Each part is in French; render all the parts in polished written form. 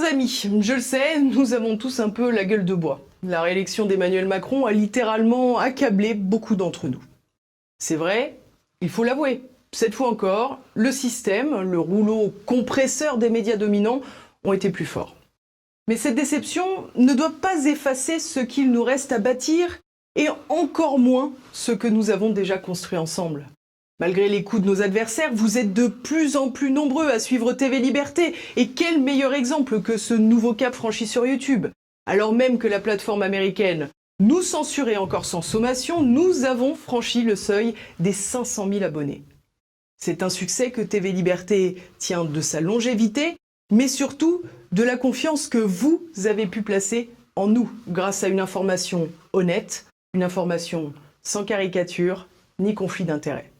Chers amis, je le sais, nous avons tous un peu la gueule de bois. La réélection d'Emmanuel Macron a littéralement accablé beaucoup d'entre nous. C'est vrai, il faut l'avouer. Cette fois encore, le système, le rouleau compresseur des médias dominants ont été plus forts. Mais cette déception ne doit pas effacer ce qu'il nous reste à bâtir et encore moins ce que nous avons déjà construit ensemble. Malgré les coups de nos adversaires, vous êtes de plus en plus nombreux à suivre TV Liberté. Et quel meilleur exemple que ce nouveau cap franchi sur YouTube. Alors même que la plateforme américaine nous censurait encore sans sommation, nous avons franchi le seuil des 500 000 abonnés. C'est un succès que TV Liberté tient de sa longévité, mais surtout de la confiance que vous avez pu placer en nous, grâce à une information honnête, une information sans caricature ni conflit d'intérêts.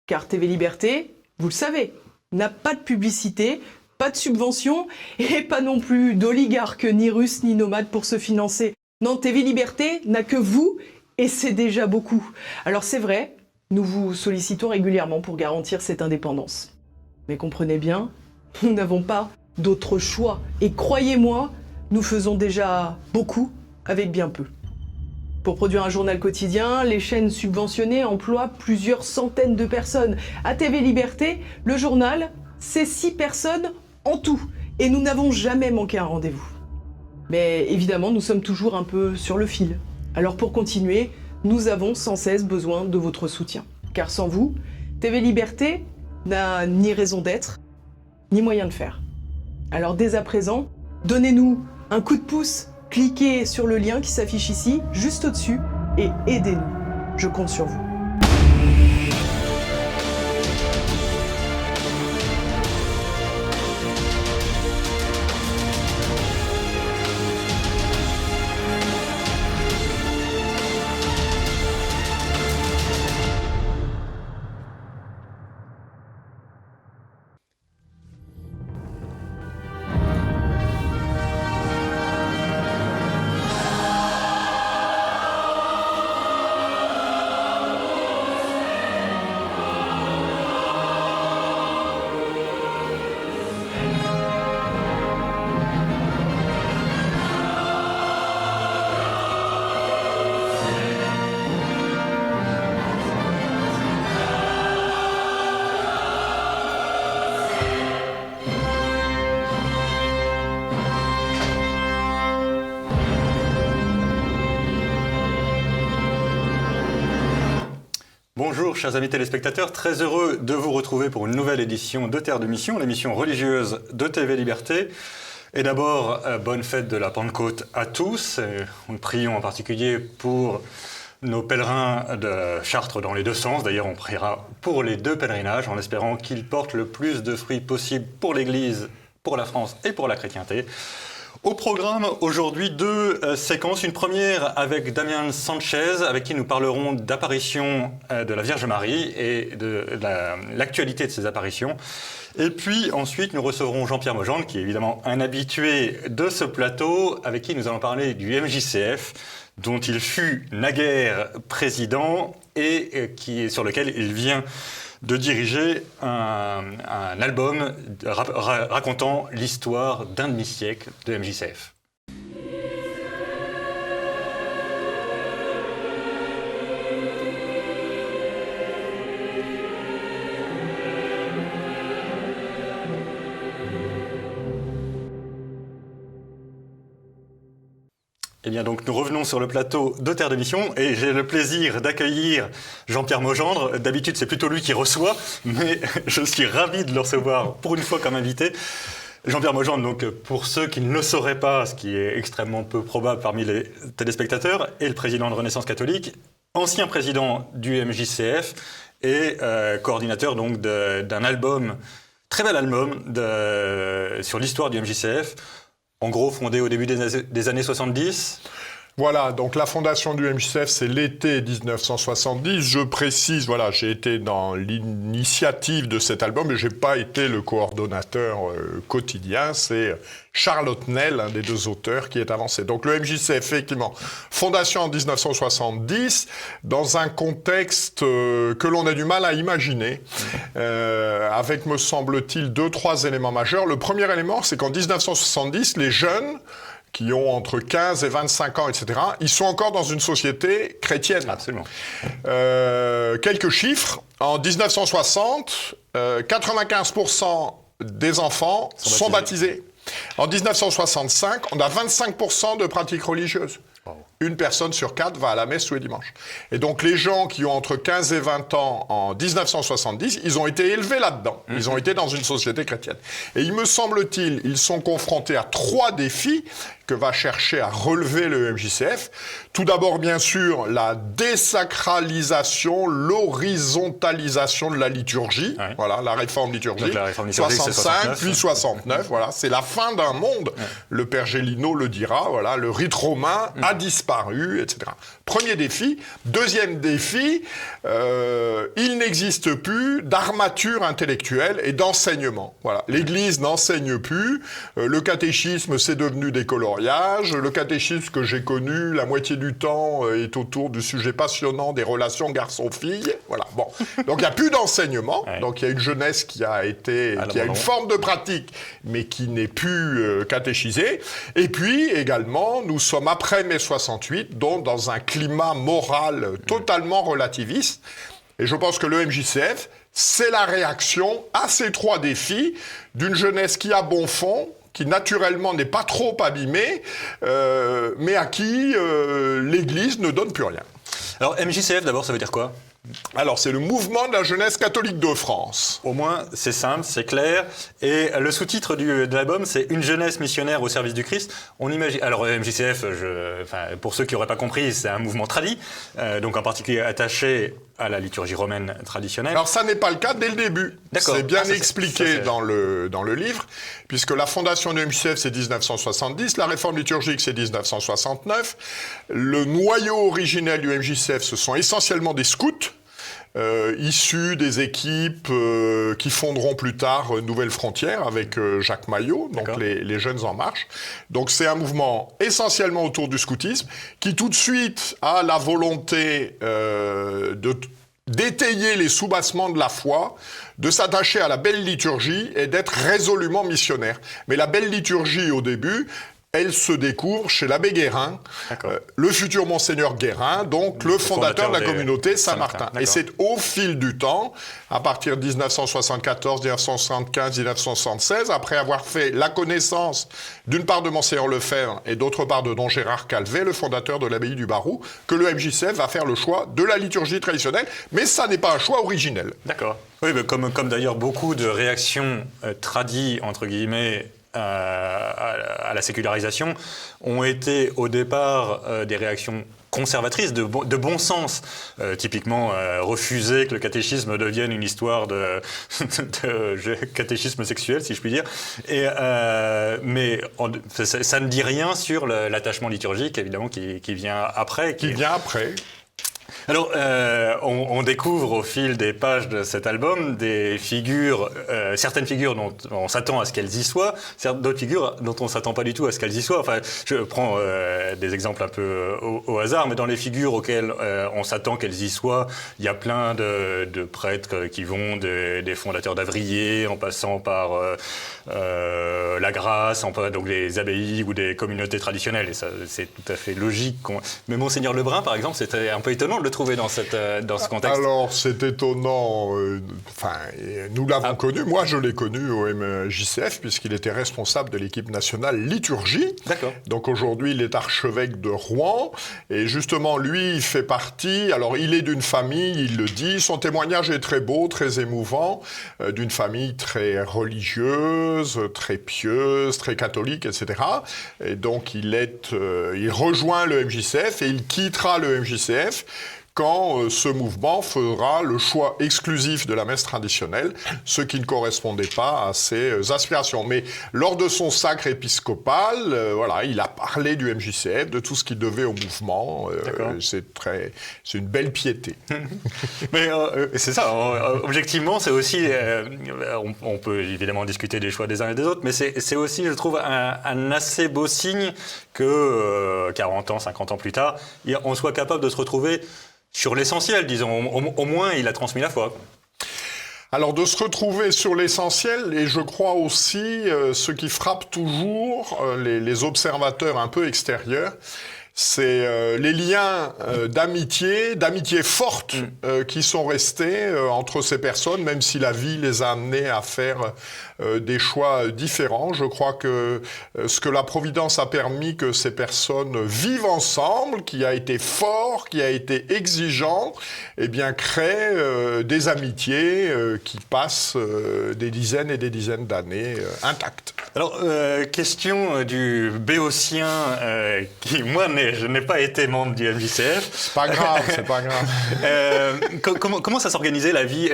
Car TV Liberté, vous le savez, n'a pas de publicité, pas de subvention et pas non plus d'oligarques ni russes ni nomades pour se financer. Non, TV Liberté n'a que vous et c'est déjà beaucoup. Alors c'est vrai, nous vous sollicitons régulièrement pour garantir cette indépendance. Mais comprenez bien, nous n'avons pas d'autre choix. Et croyez-moi, nous faisons déjà beaucoup avec bien peu. Pour produire un journal quotidien, les chaînes subventionnées emploient plusieurs centaines de personnes. À TV Liberté, le journal, c'est 6 personnes en tout. Et nous n'avons jamais manqué un rendez-vous. Mais évidemment, nous sommes toujours un peu sur le fil. Alors pour continuer, nous avons sans cesse besoin de votre soutien. Car sans vous, TV Liberté n'a ni raison d'être, ni moyen de faire. Alors dès à présent, donnez-nous un coup de pouce. Cliquez sur le lien qui s'affiche ici, juste au-dessus, et aidez-nous. Je compte sur vous. Bonjour chers amis téléspectateurs, très heureux de vous retrouver pour une nouvelle édition de Terre de Mission, l'émission religieuse de TV Liberté. Et d'abord, bonne fête de la Pentecôte à tous. Nous prions en particulier pour nos pèlerins de Chartres dans les deux sens. D'ailleurs, on priera pour les deux pèlerinages en espérant qu'ils portent le plus de fruits possible pour l'Église, pour la France et pour la chrétienté. Au programme, aujourd'hui, 2 séquences. Une première avec Damien Sanchez, avec qui nous parlerons d'apparitions de la Vierge Marie et de l'actualité de ces apparitions. Et puis ensuite, nous recevrons Jean-Pierre Mogendre, qui est évidemment un habitué de ce plateau, avec qui nous allons parler du MJCF, dont il fut naguère président et sur lequel il vient de diriger un album racontant l'histoire d'un demi-siècle de MJCF. Eh bien donc nous revenons sur le plateau de Terre de Mission et j'ai le plaisir d'accueillir Jean-Pierre Mogendre. D'habitude c'est plutôt lui qui reçoit, mais je suis ravi de le recevoir pour une fois comme invité. Jean-Pierre Mogendre, donc pour ceux qui ne le sauraient pas, ce qui est extrêmement peu probable parmi les téléspectateurs, est le président de Renaissance catholique, ancien président du MJCF et coordinateur donc d'un album, très bel album sur l'histoire du MJCF. En gros, fondé au début des années 70. Voilà, donc la fondation du MJCF, c'est l'été 1970. Je précise, voilà, j'ai été dans l'initiative de cet album, mais je n'ai pas été le coordonnateur quotidien. C'est Charlotte Nel, un des deux auteurs, qui est avancé. Donc le MJCF, effectivement, fondation en 1970, dans un contexte que l'on a du mal à imaginer, avec, me semble-t-il, 2-3 éléments majeurs. Le premier élément, c'est qu'en 1970, les jeunes qui ont entre 15 et 25 ans, etc., ils sont encore dans une société chrétienne. Absolument. Quelques chiffres. En 1960, 95% des enfants sont baptisés. En 1965, on a 25% de pratiques religieuses. Wow. Une personne sur 4 va à la messe tous les dimanches. Et donc les gens qui ont entre 15 et 20 ans en 1970, ils ont été élevés là-dedans. Ils ont été dans une société chrétienne. Et il me semble-t-il, ils sont confrontés à 3 défis que va chercher à relever le MJCF. Tout d'abord, bien sûr, la désacralisation, l'horizontalisation de la liturgie. Ouais. Voilà, la réforme liturgique. La réforme liturgique 65, puis 69. Voilà, c'est la fin d'un monde. Ouais. Le père Gélineau le dira. Voilà, le rite romain a disparu, etc. Premier défi. Deuxième défi, il n'existe plus d'armature intellectuelle et d'enseignement. Voilà, l'Église n'enseigne plus. Le catéchisme, c'est devenu des coloriages. Le catéchisme que j'ai connu, la moitié du temps, est autour du sujet passionnant des relations garçon-fille. Voilà. Bon. Donc, il n'y a plus d'enseignement. Ouais. Donc, il y a une jeunesse qui a une forme de pratique, mais qui n'est plus catéchisée. Et puis, également, nous sommes après mai 68, donc dans un climat moral totalement relativiste. Et je pense que le MJCF, c'est la réaction à ces 3 défis d'une jeunesse qui a bon fond, qui naturellement n'est pas trop abîmée, mais à qui l'Église ne donne plus rien. Alors MJCF d'abord, ça veut dire quoi ? Alors, c'est le mouvement de la jeunesse catholique de France. Au moins, c'est simple, c'est clair. Et le sous-titre de l'album, c'est « Une jeunesse missionnaire au service du Christ ». On imagine. Alors, MJCF, pour ceux qui n'auraient pas compris, c'est un mouvement tradi, donc en particulier attaché à la liturgie romaine traditionnelle. Alors, ça n'est pas le cas dès le début. D'accord. C'est bien expliqué dans le livre, puisque la fondation du MJCF, c'est 1970, la réforme liturgique, c'est 1969. Le noyau originel du MJCF, ce sont essentiellement des scouts, issus des équipes qui fonderont plus tard Nouvelles Frontières avec Jacques Maillot, donc les Jeunes en Marche. Donc c'est un mouvement essentiellement autour du scoutisme qui tout de suite a la volonté d'étayer les soubassements de la foi, de s'attacher à la belle liturgie et d'être résolument missionnaire. Mais la belle liturgie au début, elle se découvre chez l'abbé Guérin, le futur monseigneur Guérin, donc le fondateur de la communauté Saint-Martin. Et c'est au fil du temps, à partir de 1974, 1975, 1976, après avoir fait la connaissance d'une part de monseigneur Lefebvre et d'autre part de don Gérard Calvet, le fondateur de l'abbaye du Barroux, que le MJCF va faire le choix de la liturgie traditionnelle, mais ça n'est pas un choix originel. D'accord. Oui, mais comme d'ailleurs beaucoup de réactions tradies, entre guillemets, à la sécularisation, ont été au départ des réactions conservatrices, de bon sens. Typiquement, refuser que le catéchisme devienne une histoire de catéchisme sexuel, si je puis dire. Mais ça ne dit rien sur l'attachement liturgique, évidemment, qui vient après. Qui vient après. Alors, on découvre au fil des pages de cet album des figures, certaines figures dont on s'attend à ce qu'elles y soient, d'autres figures dont on ne s'attend pas du tout à ce qu'elles y soient. Enfin, je prends des exemples un peu au hasard, mais dans les figures auxquelles on s'attend qu'elles y soient, il y a plein de prêtres qui vont des fondateurs d'Avrier, en passant par la Grâce, donc les abbayes ou des communautés traditionnelles. Et ça, c'est tout à fait logique. Mais Monseigneur Lebrun, par exemple, c'était un peu étonnant de le trouver dans ce contexte. Alors, c'est étonnant. Nous l'avons connu. Moi, je l'ai connu au MJCF, puisqu'il était responsable de l'équipe nationale liturgie. D'accord. Donc, aujourd'hui, il est archevêque de Rouen. Et justement, lui, il fait partie... Alors, il est d'une famille, il le dit. Son témoignage est très beau, très émouvant. D'une famille très religieuse, très pieuse, très catholique, etc. Et donc, il rejoint le MJCF et il quittera le MJCF quand ce mouvement fera le choix exclusif de la messe traditionnelle, ce qui ne correspondait pas à ses aspirations. Mais lors de son sacre épiscopal, voilà, il a parlé du MJCF, de tout ce qu'il devait au mouvement. C'est une belle piété. Mais c'est ça, objectivement, c'est aussi, on peut évidemment discuter des choix des uns et des autres, mais c'est aussi, je trouve, un assez beau signe que 40 ans, 50 ans plus tard, on soit capable de se retrouver sur l'essentiel, disons. Au moins, il a transmis la foi. Alors, de se retrouver sur l'essentiel, et je crois aussi, ce qui frappe toujours les observateurs un peu extérieurs, c'est les liens d'amitié forte qui sont restés entre ces personnes, même si la vie les a amenés à faire des choix différents. Je crois que ce que la Providence a permis que ces personnes vivent ensemble, qui a été fort, qui a été exigeant, eh bien crée des amitiés qui passent des dizaines et des dizaines d'années intactes. Alors, question du béotien qui, moi, je n'ai pas été membre du MJCF. C'est pas grave, c'est pas grave. Comment ça s'organisait la vie,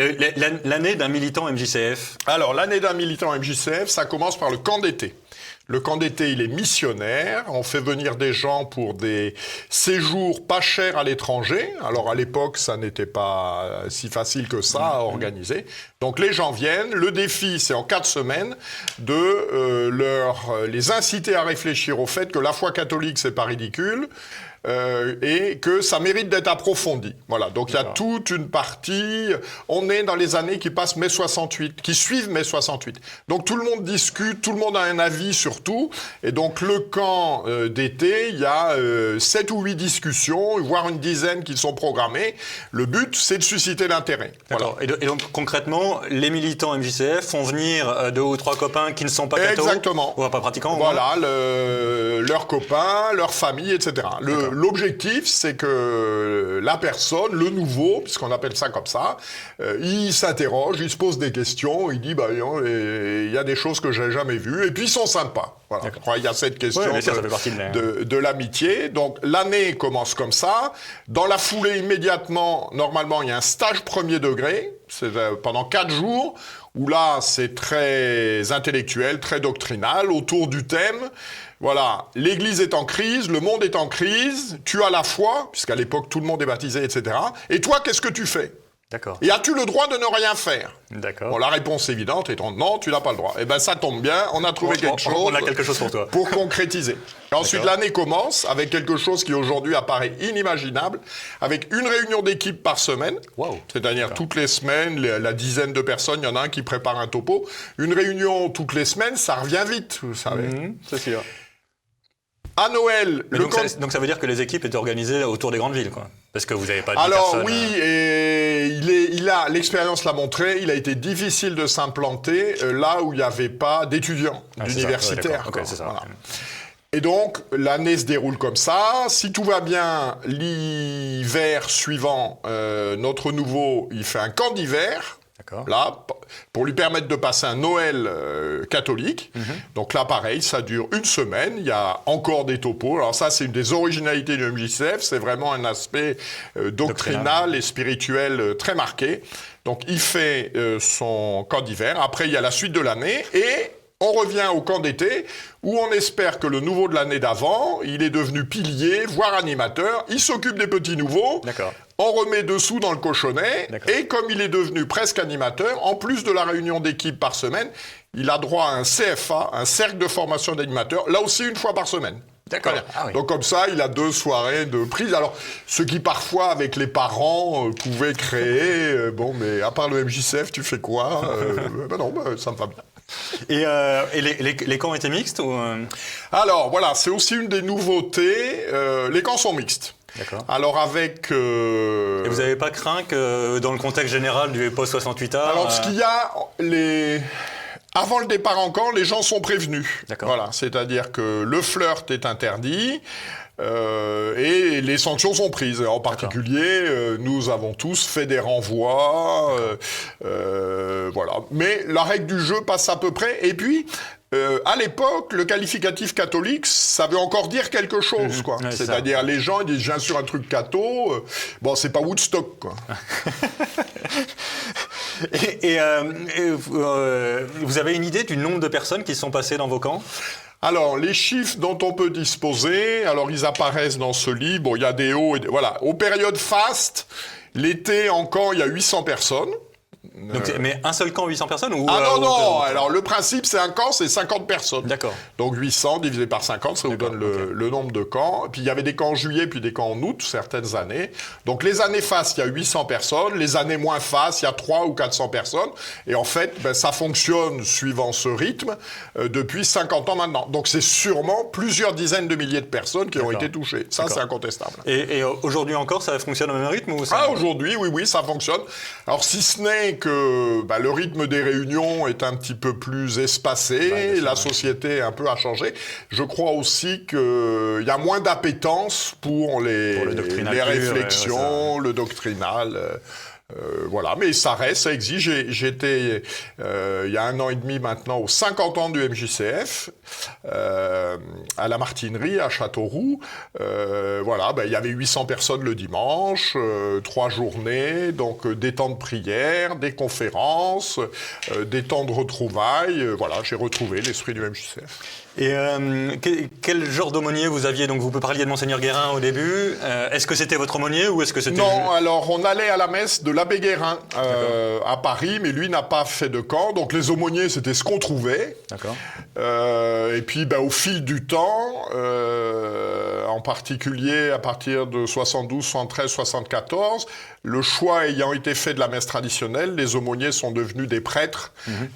l'année d'un militant MJCF? Alors, l'année d'un militant MJCF, ça commence par le camp d'été. Le camp d'été, il est missionnaire. On fait venir des gens pour des séjours pas chers à l'étranger. Alors, à l'époque, ça n'était pas si facile que ça à organiser. Donc, les gens viennent. Le défi, c'est en 4 semaines de les inciter à réfléchir au fait que la foi catholique, c'est pas ridicule. Et que ça mérite d'être approfondi. Voilà, donc il y a toute une partie, on est dans les années qui passent mai 68, qui suivent mai 68. Donc tout le monde discute, tout le monde a un avis sur tout, et donc le camp d'été, il y a 7 ou 8 discussions, voire une dizaine qui sont programmées. Le but, c'est de susciter l'intérêt. D'accord. Voilà. Et donc concrètement, les militants MJCF font venir 2 ou 3 copains qui ne sont pas cathos, exactement, ou pas pratiquants. Voilà, leurs copains, leur famille, etc. L'objectif, c'est que la personne, le nouveau, puisqu'on appelle ça comme ça, il s'interroge, il se pose des questions, il dit, il y a des choses que j'ai jamais vues, et puis ils sont sympas. Voilà. Je crois qu'il y a cette question de l'amitié. Donc l'année commence comme ça. Dans la foulée, immédiatement, normalement, il y a un stage premier degré, c'est pendant 4 jours, où là, c'est très intellectuel, très doctrinal, autour du thème. Voilà, l'Église est en crise, le monde est en crise, tu as la foi, puisqu'à l'époque tout le monde est baptisé, etc. Et toi, qu'est-ce que tu fais? D'accord. Et as-tu le droit de ne rien faire? D'accord. Bon, la réponse évidente étant non, tu n'as pas le droit. Eh bien, ça tombe bien, on a trouvé quelque chose. On a quelque chose pour toi. Pour concrétiser. Et ensuite, l'année commence avec quelque chose qui aujourd'hui apparaît inimaginable, avec une réunion d'équipe par semaine. Wow. C'est-à-dire toutes les semaines, la dizaine de personnes, il y en a un qui prépare un topo. Une réunion toutes les semaines, ça revient vite, vous savez. C'est sûr. À Noël... Donc ça veut dire que les équipes étaient organisées autour des grandes villes, quoi. Parce que vous n'avez pas de Alors personnes, oui, et l'expérience l'a montré, il a été difficile de s'implanter là où il n'y avait pas d'étudiants, d'universitaires. Okay, c'est ça. Voilà. Et donc, l'année se déroule comme ça. Si tout va bien, l'hiver suivant, notre nouveau, il fait un camp d'hiver. D'accord. Là, pour lui permettre de passer un Noël catholique. Donc là, pareil, ça dure 1 semaine. Il y a encore des topos. Alors ça, c'est une des originalités du MJCF. C'est vraiment un aspect doctrinal et spirituel très marqué. Donc il fait son camp d'hiver. Après, il y a la suite de l'année et on revient au camp d'été où on espère que le nouveau de l'année d'avant, il est devenu pilier, voire animateur. Il s'occupe des petits nouveaux. D'accord. On remet dessous dans le cochonnet. Et comme il est devenu presque animateur, en plus de la réunion d'équipe par semaine, il a droit à un CFA, un cercle de formation d'animateurs, là aussi 1 fois par semaine. D'accord. Ah oui. Donc comme ça, il a 2 soirées de prise. Alors, ce qui parfois, avec les parents, pouvait créer... mais à part le MJCF, tu fais quoi? Non, ça me va bien. Et les camps étaient mixtes ou Alors, voilà, c'est aussi une des nouveautés. Les camps sont mixtes. D'accord. Alors avec... Et vous n'avez pas craint que dans le contexte général du post-68A... Alors ce qu'il y a, avant le départ en camp, les gens sont prévenus. D'accord. Voilà, c'est-à-dire que le flirt est interdit et les sanctions sont prises. En particulier, nous avons tous fait des renvois. Voilà. Mais la règle du jeu passe à peu près. Et puis... À l'époque, le qualificatif catholique, ça veut encore dire quelque chose, quoi. Ouais, C'est-à-dire, les gens, ils disent, je viens sur un truc catho, bon, c'est pas Woodstock, quoi. Vous avez une idée du nombre de personnes qui sont passées dans vos camps ? Alors, les chiffres dont on peut disposer, alors ils apparaissent dans ce livre, bon, il y a des hauts et des... Voilà, aux périodes fastes, l'été en camp, il y a 800 personnes. Donc, mais un seul camp, 800 personnes ou, non, alors le principe, c'est un camp, c'est 50 personnes. D'accord. Donc 800 divisé par 50, ça vous donne le nombre de camps. Puis il y avait des camps en juillet, puis des camps en août, certaines années. Donc les années fastes, il y a 800 personnes. Les années moins fastes, il y a 300 ou 400 personnes. Et en fait, ça fonctionne suivant ce rythme depuis 50 ans maintenant. Donc c'est sûrement plusieurs dizaines de milliers de personnes qui ont été touchées. Ça, c'est incontestable. Et aujourd'hui encore, ça fonctionne au même rythme ou ça... Aujourd'hui, oui, ça fonctionne. Alors si ce n'est que le rythme des réunions est un petit peu plus espacé, la société un peu a changé. Je crois aussi qu'il y a moins d'appétence pour les réflexions, le doctrinal. Voilà, mais ça reste, ça exige. J'étais, il y a 1 an et demi maintenant, aux 50 ans du MJCF, à la Martinerie, à Châteauroux. Voilà, il y avait 800 personnes le dimanche, 3 journées, donc des temps de prière, des conférences, des temps de retrouvailles. Voilà, j'ai retrouvé l'esprit du MJCF. Et quel genre d'aumônier vous aviez? Donc vous parliez de Monseigneur Guérin au début. Est-ce que c'était votre aumônier ou est-ce que c'était... Non, alors on allait à la messe de l'abbé Guérin à Paris, mais lui n'a pas fait de camp. Donc les aumôniers, c'était ce qu'on trouvait. D'accord. Et puis au fil du temps, en particulier à partir de 72, 73, 74, le choix ayant été fait de la messe traditionnelle, les aumôniers sont devenus des prêtres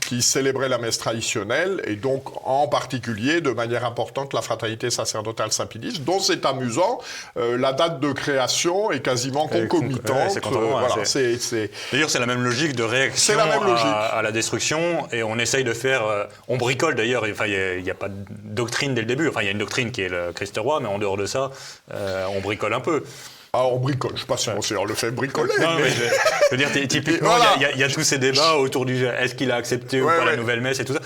qui célébraient la messe traditionnelle, et donc en particulier, de manière importante, la fraternité sacerdotale Saint-Pédis, dont c'est amusant, la date de création est quasiment concomitante. C'est contemporain, voilà, D'ailleurs, c'est la même logique de réaction à la destruction, et on essaye de faire... on bricole d'ailleurs, enfin, il n'y a pas de doctrine dès le début, enfin il y a une doctrine qui est le Christ roi, mais en dehors de ça, on bricole un peu. Ah, on bricole, je ne sais pas si Monseigneur le fait bricoler. Non, mais je veux dire, typiquement, il y a tous ces débats autour du est-ce qu'il a accepté ou pas la nouvelle messe et tout ça.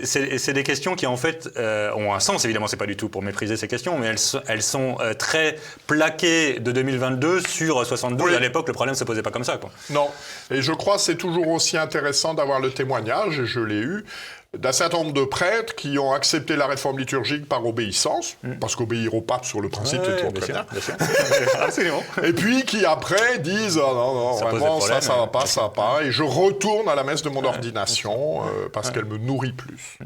C'est des questions qui, en fait, ont un sens. Évidemment, c'est pas du tout pour mépriser ces questions, mais elles sont très plaquées de 2022 sur 72. Oui. À l'époque, le problème ne se posait pas comme ça, quoi. Non. Et je crois que c'est toujours aussi intéressant d'avoir le témoignage, et je l'ai eu, d'un certain nombre de prêtres qui ont accepté la réforme liturgique par obéissance, parce qu'obéir au pape sur le principe, c'est toujours très bien. Absolument. Et puis qui après disent non, ça vraiment ça va pas, ça va pas, et je retourne à la messe de mon ordination parce qu'elle me nourrit plus.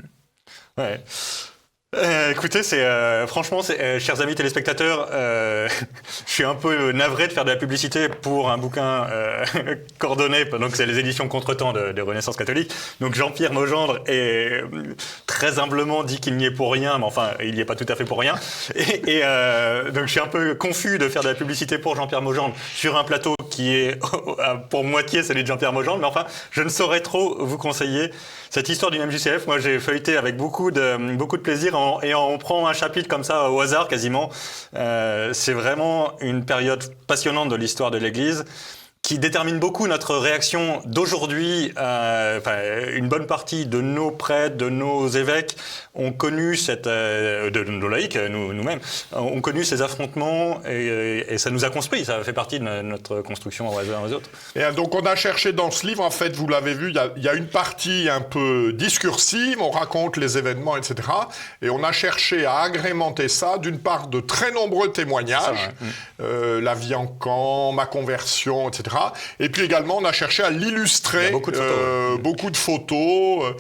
Ouais. Écoutez, franchement, chers amis téléspectateurs, je suis un peu navré de faire de la publicité pour un bouquin coordonné, donc c'est les éditions Contretemps de Renaissance catholique. Donc Jean-Pierre Maugendre est très humblement dit qu'il n'y est pour rien, mais enfin, il n'y est pas tout à fait pour rien. Et donc je suis un peu confus de faire de la publicité pour Jean-Pierre Maugendre sur un plateau qui est pour moitié celui de Jean-Pierre Maugendre, mais enfin, je ne saurais trop vous conseiller cette histoire du MJCF. Moi, j'ai feuilleté avec beaucoup de plaisir et on prend un chapitre comme ça au hasard quasiment. C'est vraiment une période passionnante de l'histoire de l'Église qui détermine beaucoup notre réaction d'aujourd'hui. Une bonne partie de nos prêtres, de nos évêques ont connu de nos laïcs, nous-mêmes, ont connu ces affrontements et ça nous a construit. Ça fait partie de notre construction aux uns aux autres. Et donc on a cherché dans ce livre, en fait, vous l'avez vu, il y a une partie un peu discursive, on raconte les événements, etc. Et on a cherché à agrémenter ça d'une part de très nombreux témoignages, la vie en camp, ma conversion, etc. Et puis également, on a cherché à l'illustrer. Beaucoup de photos.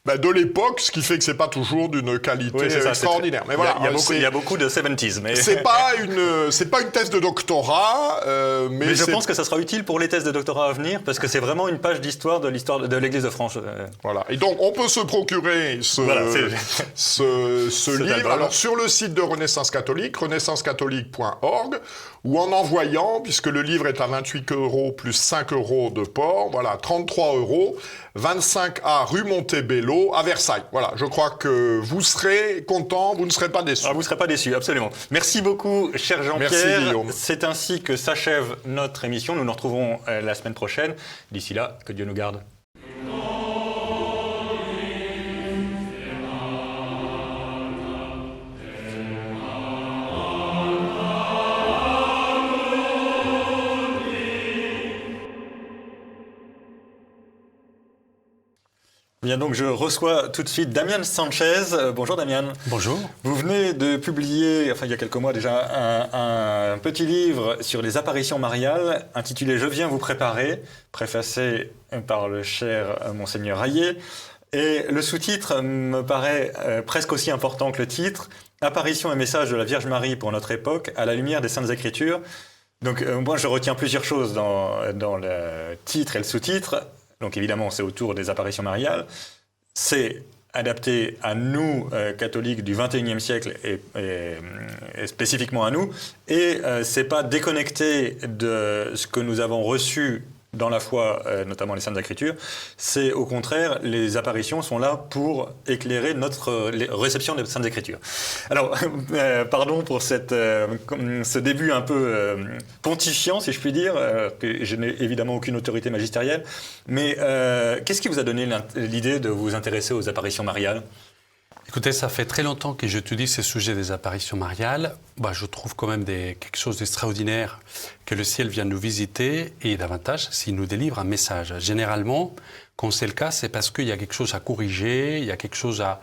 De l'époque, ce qui fait que c'est pas toujours d'une qualité extraordinaire. Mais voilà, il y a beaucoup de 70s. Mais c'est pas une thèse de doctorat, mais je pense que ça sera utile pour les thèses de doctorat à venir, parce que c'est vraiment une page d'histoire de l'Église de France. Voilà. Et donc, on peut se procurer ce livre. Alors, sur le site de Renaissance catholique, renaissancecatholique.org, ou en envoyant, puisque le livre est à 28 € plus 5 € de port, voilà, 33 €, 25A rue Montebello à Versailles. Voilà, je crois que vous serez content, vous ne serez pas déçus. Vous ne serez pas déçus, absolument. Merci beaucoup, cher Jean-Pierre. Merci, Guillaume. C'est ainsi que s'achève notre émission. Nous nous retrouvons la semaine prochaine. D'ici là, que Dieu nous garde. Bien, donc je reçois tout de suite Damian Sanchez. Bonjour Damian. Bonjour. Vous venez de publier, il y a quelques mois déjà, un petit livre sur les apparitions mariales intitulé « Je viens vous préparer », préfacé par le cher Monseigneur Hayet. Et le sous-titre me paraît presque aussi important que le titre, « Apparition et message de la Vierge Marie pour notre époque à la lumière des Saintes Écritures ». Donc moi je retiens plusieurs choses dans le titre et le sous-titre. Donc évidemment, c'est autour des apparitions mariales. C'est adapté à nous, catholiques du XXIe siècle, et spécifiquement à nous. Et c'est pas déconnecté de ce que nous avons reçu dans la foi, notamment les Saintes Écritures. C'est au contraire, les apparitions sont là pour éclairer notre réception des Saintes Écritures. Alors, pardon pour ce début un peu pontifiant, si je puis dire, que je n'ai évidemment aucune autorité magistérielle, mais qu'est-ce qui vous a donné l'idée de vous intéresser aux apparitions mariales ? Écoutez, ça fait très longtemps que j'étudie ce sujet des apparitions mariales. Je trouve quand même quelque chose d'extraordinaire que le ciel vient nous visiter et davantage s'il nous délivre un message. Généralement, quand c'est le cas, c'est parce qu'il y a quelque chose à corriger, il y a quelque chose à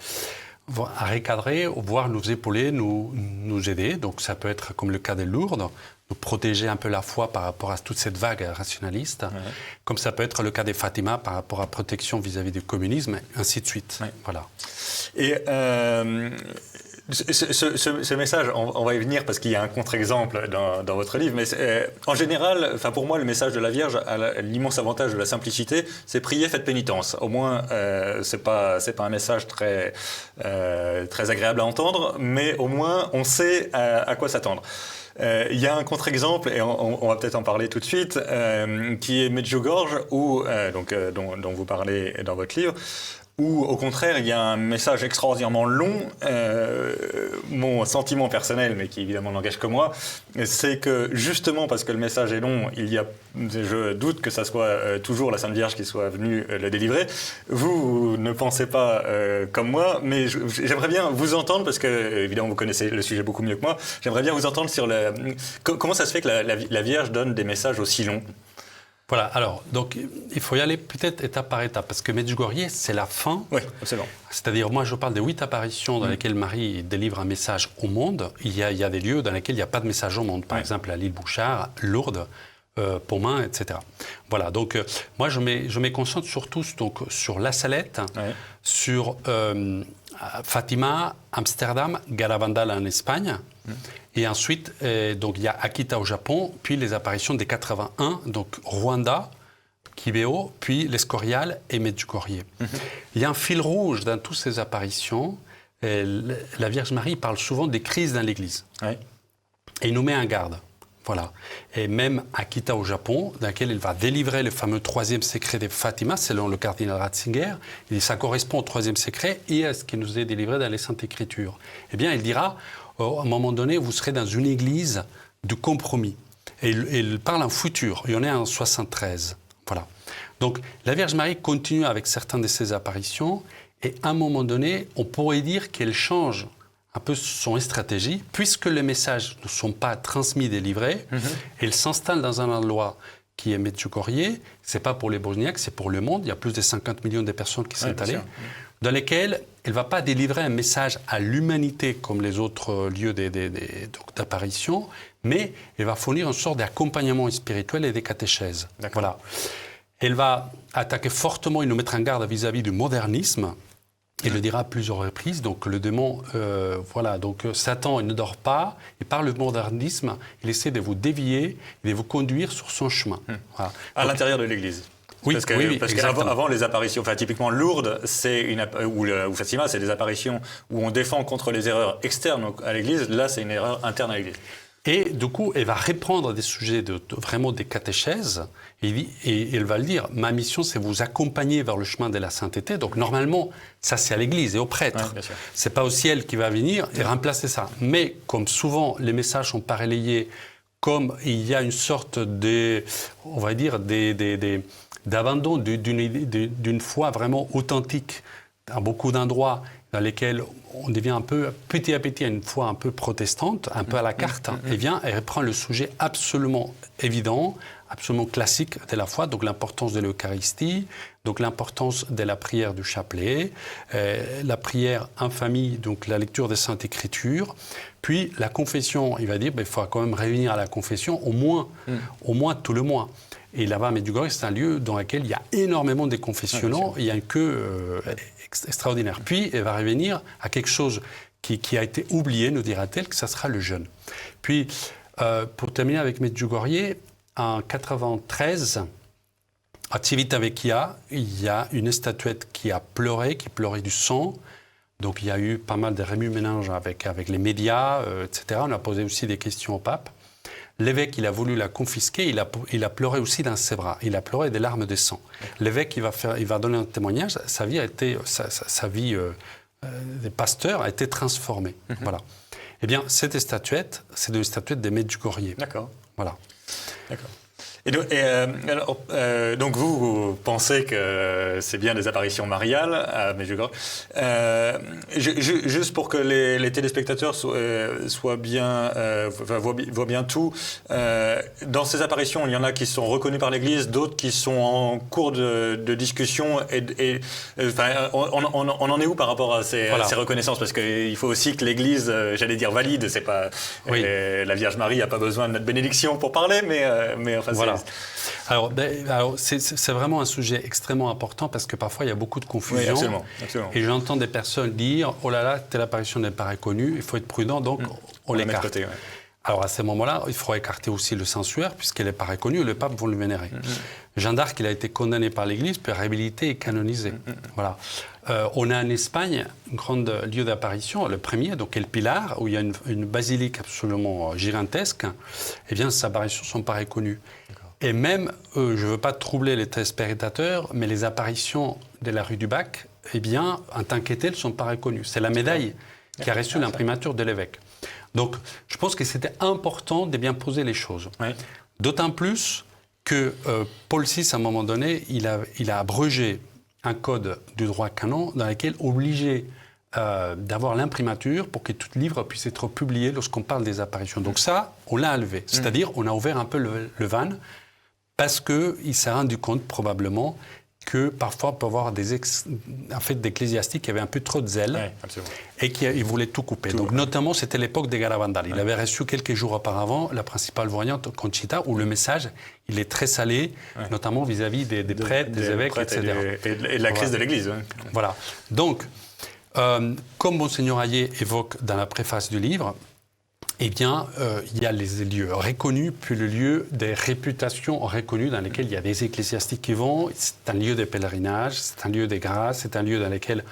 recadrer, voire nous épauler, nous aider. Donc ça peut être comme le cas de Lourdes, nous protéger un peu la foi par rapport à toute cette vague rationaliste, comme ça peut être le cas des Fatima par rapport à protection vis-à-vis du communisme, et ainsi de suite. Ouais. Voilà. Et ce message, on va y venir parce qu'il y a un contre-exemple dans votre livre, mais en général, pour moi, le message de la Vierge a l'immense avantage de la simplicité, c'est prier, faites pénitence. Au moins, c'est pas un message très agréable à entendre, mais au moins, on sait à quoi s'attendre. Il y a un contre-exemple, et on va peut-être en parler tout de suite, qui est Medjugorje, dont vous parlez dans votre livre, où au contraire il y a un message extraordinairement long. Mon sentiment personnel, mais qui évidemment n'engage que moi, c'est que justement parce que le message est long, je doute que ça soit toujours la Sainte Vierge qui soit venue le délivrer. Vous ne pensez pas comme moi, mais j'aimerais bien vous entendre, parce que évidemment vous connaissez le sujet beaucoup mieux que moi, j'aimerais bien vous entendre sur comment ça se fait que la Vierge donne des messages aussi longs. Voilà, alors, donc, il faut y aller peut-être étape par étape, parce que Medjugorje, c'est la fin. Oui, absolument. C'est-à-dire, moi, je parle de 8 apparitions dans lesquelles Marie délivre un message au monde. Il y a des lieux dans lesquels il n'y a pas de message au monde. Par exemple, à l'île Bouchard, Lourdes, Pomain, etc. Voilà, donc, moi, je me concentre surtout sur La Salette, sur Fatima, Amsterdam, Garavandal en Espagne. Et ensuite, donc, il y a Akita au Japon, puis les apparitions des 81, donc Rwanda, Kibeho, puis l'Escorial et Medjugorje. Il y a un fil rouge dans toutes ces apparitions. La Vierge Marie parle souvent des crises dans l'Église. Et il nous met en garde. Voilà. Et même Akita au Japon, dans lequel il va délivrer le fameux troisième secret de Fatima, selon le cardinal Ratzinger, et ça correspond au troisième secret et à ce qui nous est délivré dans les Saintes Écritures. Eh bien, il dira, à un moment donné, vous serez dans une église de compromis. Et il parle en futur, et on est en 73. Voilà. Donc, la Vierge Marie continue avec certaines de ses apparitions, et à un moment donné, on pourrait dire qu'elle change un peu son stratégie, puisque les messages ne sont pas transmis, délivrés, elle s'installe dans un endroit qui est Medjugorje, c'est pas pour les Bosniaques, c'est pour le monde, il y a plus de 50 millions de personnes qui sont allées, dans lesquelles elle ne va pas délivrer un message à l'humanité comme les autres lieux d'apparition, mais elle va fournir une sorte d'accompagnement spirituel et des catéchèses. Voilà. Elle va attaquer fortement et nous mettre en garde vis-à-vis du modernisme. Il le dira à plusieurs reprises. Donc le démon, donc Satan, il ne dort pas. Et par le modernisme, il essaie de vous dévier, de vous conduire sur son chemin. Voilà. À l'intérieur de l'Église. Oui, parce qu'avant les apparitions, typiquement Lourdes, ou Fatima, c'est des apparitions où on défend contre les erreurs externes à l'Église. Là, c'est une erreur interne à l'Église. Et du coup, elle va reprendre des sujets vraiment des catéchèses et elle va le dire, ma mission, c'est vous accompagner vers le chemin de la sainteté. Donc normalement, ça c'est à l'Église et aux prêtres. Ouais, c'est pas au ciel qui va venir et remplacer ça. Mais comme souvent, les messages sont pas relayés, comme il y a une sorte d'abandon d'une foi vraiment authentique dans beaucoup d'endroits dans lesquels on devient un peu, petit à petit, une foi un peu protestante, un peu à la carte, eh bien, elle reprend le sujet absolument évident, absolument classique de la foi, donc l'importance de l'Eucharistie, donc l'importance de la prière du chapelet, la prière en famille, donc la lecture des Saintes Écritures, puis la confession. Il va dire il faut quand même réunir à la confession au moins tout le mois. Et là-bas, à Medjugorje, c'est un lieu dans lequel il y a énormément de confessionnants, il y a une queue extraordinaire. Puis, elle va revenir à quelque chose qui a été oublié, nous dira-t-elle, que ça sera le jeûne. Puis, pour terminer avec Medjugorje, en 93, à Civitavecchia, il y a une statuette qui pleurait du sang. Donc, il y a eu pas mal de remue-ménage avec les médias, etc. On a posé aussi des questions au pape. L'évêque, il a voulu la confisquer, il a pleuré aussi dans ses bras. Il a pleuré des larmes de sang. L'évêque, il va donner un témoignage. Sa vie de pasteur a été transformée. Voilà. Eh bien, cette statuette, c'est une statuette de Medjugorje. D'accord. Voilà. D'accord. Donc vous pensez que c'est bien des apparitions mariales à Medjugorje. Juste pour que les téléspectateurs voient bien tout, dans ces apparitions, il y en a qui sont reconnues par l'Église, d'autres qui sont en cours de discussion. On en est où par rapport à ces reconnaissances? Parce qu'il faut aussi que l'Église, j'allais dire, valide. C'est pas la Vierge Marie n'a pas besoin de notre bénédiction pour parler, mais enfin, voilà. Alors c'est vraiment un sujet extrêmement important parce que parfois il y a beaucoup de confusion. Oui, absolument. Et j'entends des personnes dire « Oh là là, telle apparition n'est pas reconnue, il faut être prudent, donc on l'écarte. » côté, ouais. Alors à ce moment-là, il faudra écarter aussi le sanctuaire puisqu'elle n'est pas reconnue, le pape va le vénérer. Jeanne d'Arc, il a été condamné par l'Église, puis réhabilité et canonisé. Voilà. On a en Espagne un grand lieu d'apparition, le premier, donc El Pilar, où il y a une basilique absolument gigantesque. Eh bien, ces apparitions ne sont pas reconnues. Et même, je ne veux pas troubler les téléspectateurs, mais les apparitions de la rue du Bac, eh bien, en tant que telles, ne sont pas reconnues. C'est la médaille qui a reçu l'imprimature de l'évêque. Donc, je pense que c'était important de bien poser les choses. Oui. D'autant plus que Paul VI, à un moment donné, il a abrogé un code du droit canon dans lequel obligeait d'avoir l'imprimature pour que tout livre puisse être publié lorsqu'on parle des apparitions. Donc ça, on l'a enlevé. C'est-à-dire, on a ouvert un peu le van parce qu'il s'est rendu compte probablement que parfois, on peut avoir des ecclésiastiques qui avaient un peu trop de zèle et qui voulaient tout couper. Donc, notamment, c'était l'époque des Garavandal. Il avait reçu quelques jours auparavant la principale voyante Conchita, où le message, il est très salé, notamment vis-à-vis des prêtres, des évêques, etc. Et de la crise de l'Église. Voilà. Donc, comme Monseigneur Hayet évoque dans la préface du livre, eh bien, il y a les lieux reconnus, puis le lieu des réputations reconnues dans lesquels il y a des ecclésiastiques qui vont. C'est un lieu de pèlerinage, c'est un lieu de grâce, c'est un lieu dans lequel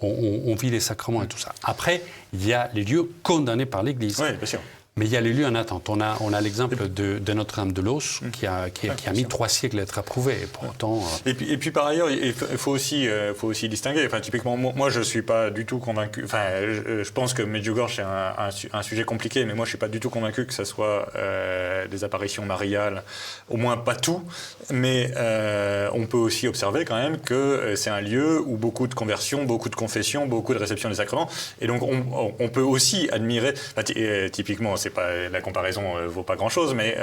on vit les sacrements et tout ça. Après, il y a les lieux condamnés par l'Église. Oui, bien sûr. Mais il y a les lieux en attente. On a l'exemple de Notre-Dame de Los qui a mis 3 siècles à être approuvé. Et pourtant, et puis par ailleurs, il faut aussi distinguer. Enfin, typiquement, moi, je suis pas du tout convaincu. Enfin, je pense que Medjugorje c'est un sujet compliqué, mais moi, je suis pas du tout convaincu que ça soit des apparitions mariales. Au moins pas tout. Mais on peut aussi observer quand même que c'est un lieu où beaucoup de conversions, beaucoup de confessions, beaucoup de réceptions des sacrements. Et donc, on peut aussi admirer. Typiquement, c'est pas, la comparaison vaut pas grand-chose, mais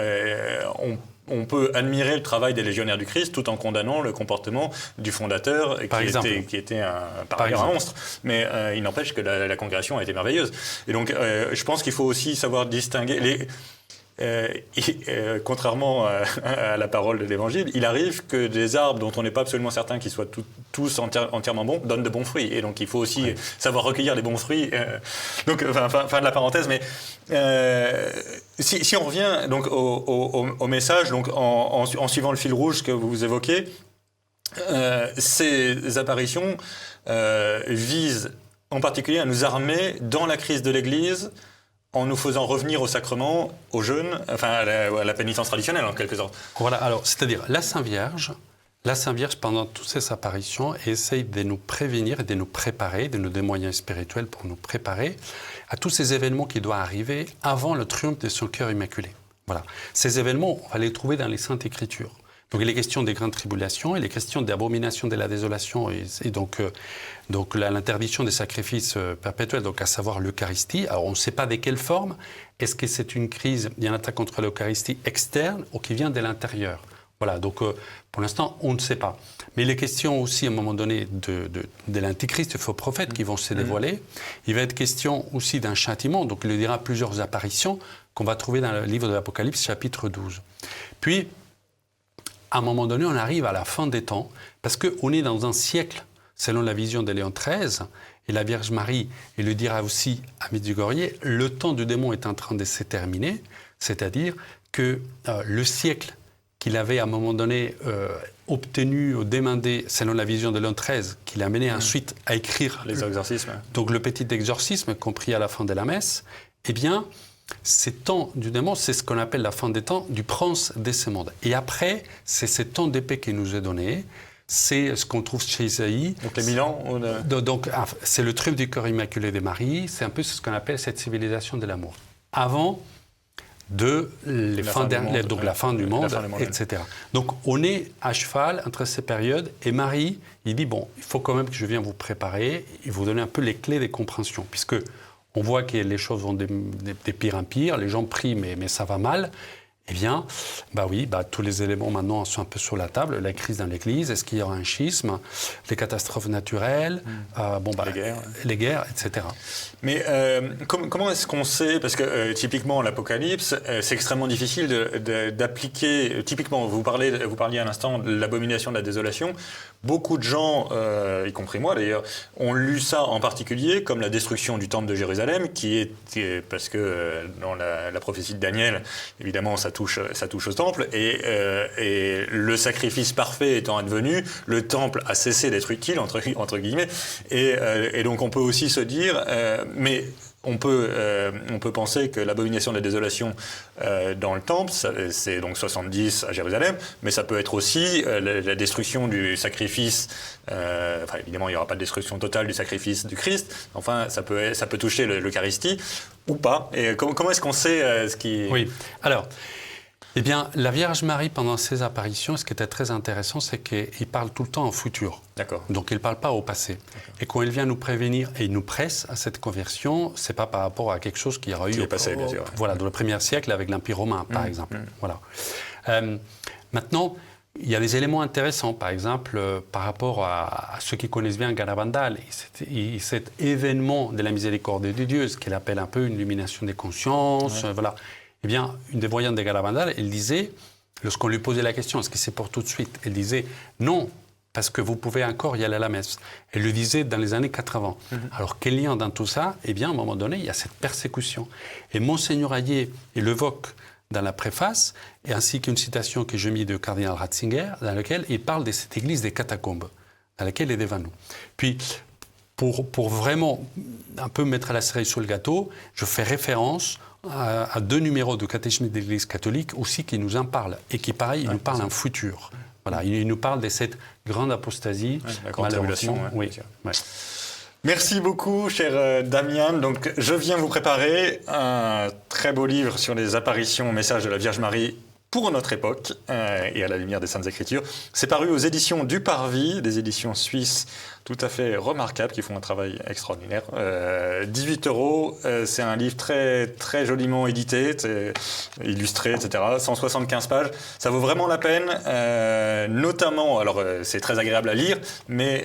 on peut admirer le travail des légionnaires du Christ tout en condamnant le comportement du fondateur qui était par ailleurs un monstre. Mais il n'empêche que la congrégation a été merveilleuse. Et donc, je pense qu'il faut aussi savoir distinguer contrairement à la parole de l'Évangile, il arrive que des arbres dont on n'est pas absolument certain qu'ils soient tous entièrement bons donnent de bons fruits. Et donc il faut aussi savoir recueillir les bons fruits. Donc, fin de la parenthèse, mais si on revient donc au message, donc en suivant le fil rouge que vous évoquez, ces apparitions visent en particulier à nous armer dans la crise de l'Église, en nous faisant revenir au sacrement, au jeûne, enfin à la pénitence traditionnelle en quelque sorte. Voilà, alors c'est-à-dire la Sainte Vierge pendant toutes ces apparitions essaye de nous prévenir et de nous préparer, de nous donner des moyens spirituels pour nous préparer à tous ces événements qui doivent arriver avant le triomphe de son cœur immaculé. Voilà. Ces événements, on va les trouver dans les Saintes Écritures. Donc il est question des grandes tribulations, il est question des abominations de la désolation et donc l'interdiction des sacrifices perpétuels, donc à savoir l'Eucharistie. Alors on ne sait pas de quelle forme. Est-ce que c'est une crise, une attaque contre l'Eucharistie externe ou qui vient de l'intérieur? Voilà, donc pour l'instant, on ne sait pas. Mais il est question aussi, à un moment donné, de l'antichrist, des faux prophètes qui vont se dévoiler. Il va être question aussi d'un châtiment, donc il dira plusieurs apparitions qu'on va trouver dans le livre de l'Apocalypse, chapitre 12. Puis, à un moment donné, on arrive à la fin des temps, parce qu'on est dans un siècle, selon la vision de Léon XIII, et la Vierge Marie, et le dira aussi à Medjugorje, le temps du démon est en train de se terminer, c'est-à-dire que le siècle qu'il avait à un moment donné obtenu ou demandé, selon la vision de Léon XIII, qu'il a mené ensuite à écrire les exorcismes. Donc le petit exorcisme, compris à la fin de la messe, eh bien, ces temps du démon, c'est ce qu'on appelle la fin des temps du prince de ce monde. Et après, c'est ce temps d'épée qui nous est donné. C'est ce qu'on trouve chez Isaïe. Donc les 1000 ans Donc c'est le triomphe du cœur immaculé de Marie. C'est un peu ce qu'on appelle cette civilisation de l'amour. Avant de la fin du monde, etc. Donc on est à cheval entre ces périodes. Et Marie, il dit, bon, il faut quand même que je vienne vous préparer et vous donner un peu les clés des compréhensions. Puisque on voit que les choses vont de pire en pire, les gens prient, mais ça va mal. Eh bien, tous les éléments maintenant sont un peu sur la table. La crise dans l'Église, est-ce qu'il y aura un schisme, les catastrophes naturelles, les guerres, etc. Mais comment est-ce qu'on sait, parce que typiquement l'Apocalypse, c'est extrêmement difficile d'appliquer, typiquement vous parliez à l'instant de l'abomination de la désolation, beaucoup de gens, y compris moi d'ailleurs, ont lu ça en particulier comme la destruction du temple de Jérusalem, parce que dans la prophétie de Daniel, évidemment ça touche au temple, et le sacrifice parfait étant advenu, le temple a cessé d'être utile, entre guillemets, et donc on peut aussi se dire, mais on peut penser que l'abomination de la désolation dans le temple, c'est donc 70 à Jérusalem, mais ça peut être aussi la destruction du sacrifice. Évidemment, il n'y aura pas de destruction totale du sacrifice du Christ. Enfin, ça peut toucher l'Eucharistie ou pas. Et comment est-ce qu'on sait ce qui... Oui, alors... Eh bien, la Vierge Marie, pendant ses apparitions, ce qui était très intéressant, c'est qu'il parle tout le temps en futur. D'accord. Donc, il ne parle pas au passé. D'accord. Et quand il vient nous prévenir et il nous presse à cette conversion, ce n'est pas par rapport à quelque chose qui aura eu... Qui est passé, bien sûr. Voilà, dans le premier siècle avec l'Empire romain, par exemple. Voilà. Maintenant, il y a des éléments intéressants, par exemple, par rapport à ceux qui connaissent bien Garabandal, cet événement de la miséricorde de Dieu, ce qu'il appelle un peu une illumination des consciences, voilà. Eh bien, une des voyantes de Garabandal, elle disait, lorsqu'on lui posait la question, est-ce que c'est pour tout de suite? Elle disait, non, parce que vous pouvez encore y aller à la messe. Elle le disait dans les années 80. Alors, quel lien dans tout ça? Eh bien, à un moment donné, il y a cette persécution. Et Monseigneur Hayet, il l'évoque dans la préface, et ainsi qu'une citation que j'ai mise de cardinal Ratzinger, dans laquelle il parle de cette église des catacombes, dans laquelle il est devant nous. Puis, pour vraiment un peu mettre la cerise sur le gâteau, je fais référence à 2 numéros de catéchisme de l'Église catholique aussi qui nous en parlent et qui, pareil, nous parlent en futur. Voilà, il nous parle de cette grande apostasie. La grande tribulation. Oui. Ouais. Merci beaucoup, cher Damien. Donc, je viens vous préparer un très beau livre sur les apparitions, messages de la Vierge Marie pour notre époque et à la lumière des Saintes Écritures. C'est paru aux éditions du Parvis, des éditions suisses tout à fait remarquables, qui font un travail extraordinaire. 18 €, c'est un livre très, très joliment édité, illustré, etc. 175 pages. Ça vaut vraiment la peine, notamment, alors c'est très agréable à lire, mais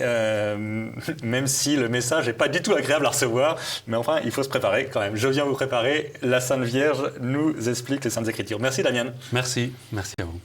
même si le message n'est pas du tout agréable à recevoir, mais enfin, il faut se préparer quand même. Je viens vous préparer, la Sainte Vierge nous explique les Saintes Écritures. Merci Damien. Merci à vous.